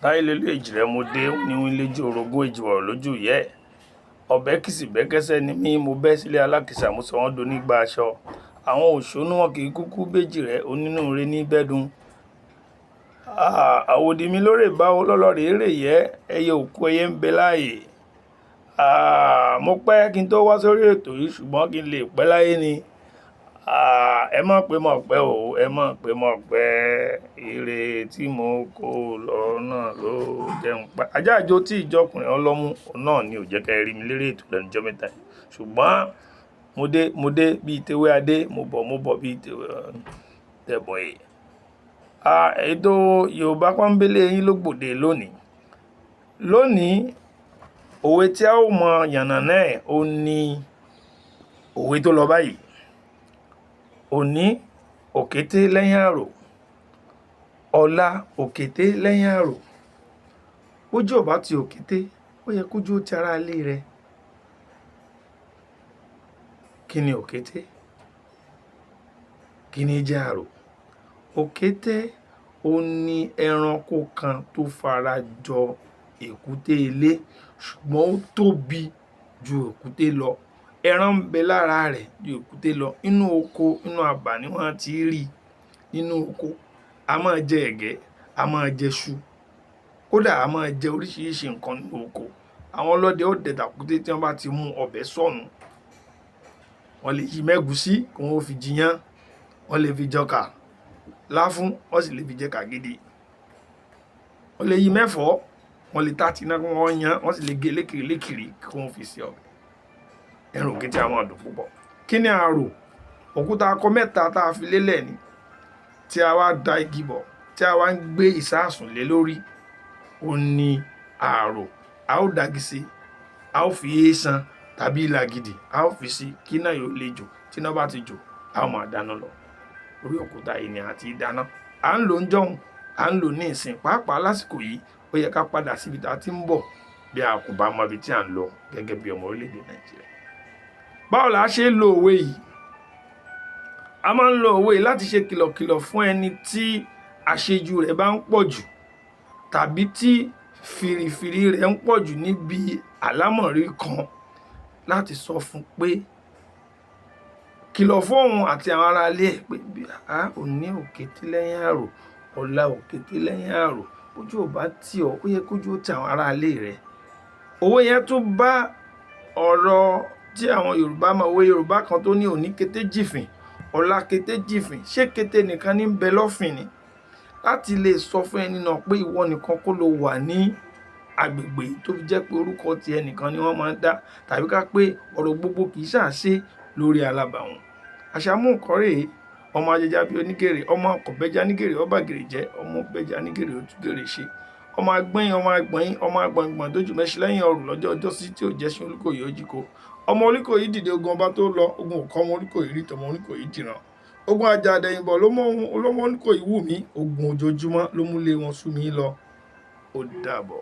táyé lélú èjì rẹ mo dé ní wí léjì orogún èjì wọ̀rọ̀ lójú yẹ ọ̀bẹ kìsì bẹ́kẹ́sẹ́ ni mí mo bẹ́ sílé alákìsà mo sọ wọ́n do nígbà aṣọ àwọn òṣónú wọn kì í kúkú béjì rẹ onínúure ní bẹ́dùn àwòdì mi lórè báwo lọ́lọ́rẹ̀ èrè yẹ ẹyẹ òkú ẹyẹ ń bẹ láàyè mo pẹ́ kí n tó wá sórí ètò yìí ṣùgbọ́n kí n lè pẹ́ láyé ni ẹ mọ̀ pé mọ̀ pẹ́ o ẹ mọ̀ pé mọ̀ pẹ́ ire tí mo kó lọ́nà ló jẹun pa ajá àjò tí ìjọkùnrin ọlọ́mú náà ni ò jẹ́ ká rí mi lérè ètò lẹ́nu ọjọ́ mẹ́ta yìí ṣùgbọ́n mo dé bíi tewé adé mo bọ̀ bíi tewé tẹ̀bọ̀ yìí ètò Yorùbá pọ́nbélé yín ló gbòde lónìí òwe tí a ó mọ yànnàná ẹ̀ ó ní òwe tó lọ báyìí òní òkété lẹ́yìn àrò ọ̀la òkété lẹ́yìn àrò bójú ọ̀bá ti òkété ó yẹ kójú ó ti ara ilé rẹ kí ni òkété kí ni jẹ́ àrò òkété ó ní ẹranko kan tó fara jọ èkúté ilé ṣùgbọ́n ó tóbi ju èkúté lọ ẹran ń bẹ lára rẹ̀ ju èkúté lọ inú oko inú abà ni wọ́n ti rí nínú oko a máa jẹ ẹ̀gẹ́ a máa jẹ iṣu kódà a máa jẹ oríṣiríṣi nǹkan nínú oko àwọn ọlọ́dẹ ó dẹ tàkúté tí wọ́n bá ti mú ọbẹ̀ sọ̀nù wọ́n lè yí mẹ́gùsí kí wọ́n fi jiyán wọ́n lè fi jọkà láfún wọ́n sì lè fi jẹ kàgídí wọ́n lè yí mẹ́fọ́ wọ́n lè tàtí iná kí wọ́n yan wọ́n sì lè gé lékiri kí wọ́n fi sí ọbẹ̀ ẹran òkété a máa dùn púpọ̀ kí ni àrò òkúta akọ mẹ́ta tá a fi lélẹ̀ ni tí a wá da igi bọ̀ tí a wá ń gbé ìsáàsùn lé lórí ó ní àrò a ó dagi sí a ó fi èèsàn tàbí ìlà gidi a ó fi sí kí náà yóò lè jò tí náà bá ti jò a ó máa dáná lọ orí òkúta yìí ni àti dáná à ń lò ń jọ̀hún à ń lò ní ìsìn pàápàá lásìkò yìí ó yẹ ká padà síbi tá a ti ń bọ̀ bí a kò bá mọ ibi tí à ń lọ gẹ́gẹ́ bí ọmọ orílẹ̀-èdè Nàìjíríà báwo la ṣe ń lo òwe yìí a máa ń lo òwe yìí láti ṣe kìlọ̀kìlọ̀ fún ẹni tí àṣejù rẹ̀ bá ń pọ̀ jù tàbí tí fìrìfìrì rẹ̀ ń pọ̀ jù níbi àlámọ̀rí kan láti sọ fún pé kìlọ̀ fóun àti àwọn ará ilé ẹ̀ pé òní òkété lẹ́yìn àrò ọ̀la òkété lẹ́yìn àrò ojú ò bá tì ọ́ ó yẹ kójú ó ti àwọn ará ilé rẹ̀ òwe yẹn tún bá ọ̀rọ̀ tí àwọn Yorùbá máa òwe Yorùbá kan tó ní òní kété jìfìn ọ̀la kété jìfìn ṣé kété nìkan ní bẹ lọ́fìn ni láti lè sọ fún ẹni náà pé ìwọ nìkan kó ló wà ní agbègbè tó fi jẹ́ pé orúkọ ti ẹnìkan ni wọ́n máa ń dá tàbí ká pé ọ̀rọ̀ gbogbo kì í ṣàṣe lórí alábàáwọn àṣàmú nkọ́rè ọmọ ajẹjà bíi onígèrè ọmọ ọkọ̀bẹ́já nígèrè ọba gèrè jẹ́ ọmọ bẹ́já nígèrè ó tún gèrè ṣe ọmọ agbẹ́yìn ọmọ agbọ̀nyìn ọmọ agbọ̀ngbọ̀n tó jù mẹ́ṣí lẹ́yìn ọrùn lọ́jọ́ ọjọ́ sí tí ò jẹ́ sí Olúkòyí ó jíkó ọmọ Olúkòyí dìde ogun ọba tó lọ ogun òkọ ọmọ Olúkòyí rí tọmọ Olúkòyí dìran ogun ajá àdẹ̀yìnbọ̀ ló mọ ohun olómọ Olúkòyí wù mí ogun ojoojúmọ́ ló múlé wọn sú mi lọ ó dàbọ̀.